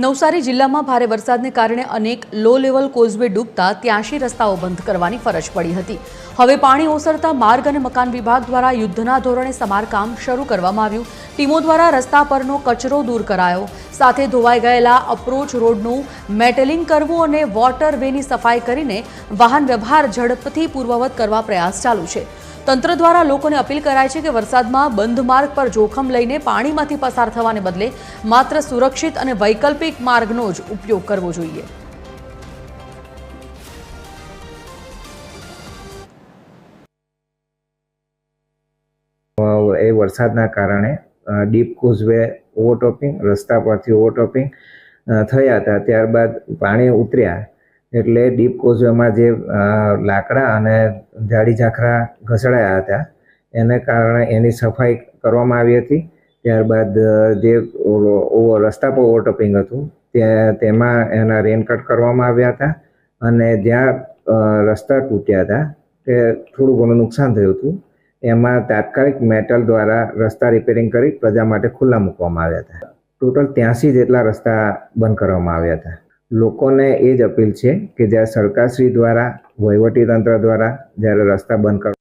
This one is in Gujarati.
નવસારી જિલ્લામાં ભારે વરસાદને કારણે અનેક લો લેવલ કોઝવે ડૂબતા 83 રસ્તાઓ બંધ કરવાની ફરજ પડી હતી। હવે પાણી ઓસરતા માર્ગ અને મકાન વિભાગ દ્વારા યુદ્ધના ધોરણે સમારકામ શરૂ કરવામાં આવ્યું। ટીમો દ્વારા રસ્તા પરનો કચરો દૂર કરાયો, સાથે ધોવાઈ ગયેલા અપ્રોચ રોડનું મેટલિંગ કરવું અને વોટરવેની સફાઈ કરીને વાહન વ્યવહાર ઝડપથી પૂર્વવત કરવા પ્રયાસ ચાલુ છે। તંત્ર દ્વારા લોકોને અપીલ કરાઈ છે કે વરસાદમાં બંધ માર્ગ પર જોખમ લઈને પાણીમાંથી પસાર થવાને બદલે માત્ર સુરક્ષિત અને વૈકલ્પિક માર્ગનો જ ઉપયોગ કરવો જોઈએ। એ વરસાદના કારણે ડીપ કોઝવે ઓવરટોપિંગ, રસ્તા પરથી ઓવરટોપિંગ થયા હતા। ત્યારબાદ પાણી ઉતર્યા એટલે ડીપ કોઝવેમાં જે લાકડા અને ઝાડી ઝાખરા ઘસડાયા હતા એને કારણે એની સફાઈ કરવામાં આવી હતી। ત્યારબાદ જે રસ્તા પર ઓવરટોપિંગ હતું તેમાં એના રેનકટ કરવામાં આવ્યા હતા અને જ્યાં રસ્તા તૂટ્યા હતા તે થોડું ઘણું નુકસાન થયું હતું એમાં તાત્કાલિક મેટલ દ્વારા રસ્તા રિપેરિંગ કરી પ્રજા માટે ખુલ્લા મૂકવામાં આવ્યા હતા। ટોટલ 83 જેટલા રસ્તા બંધ કરવામાં આવ્યા હતા। લોકોને એ જ અપીલ છે કે જ્યારે સરકારશ્રી દ્વારા, વહીવટી તંત્ર દ્વારા જ્યારે રસ્તા બંધ કરવા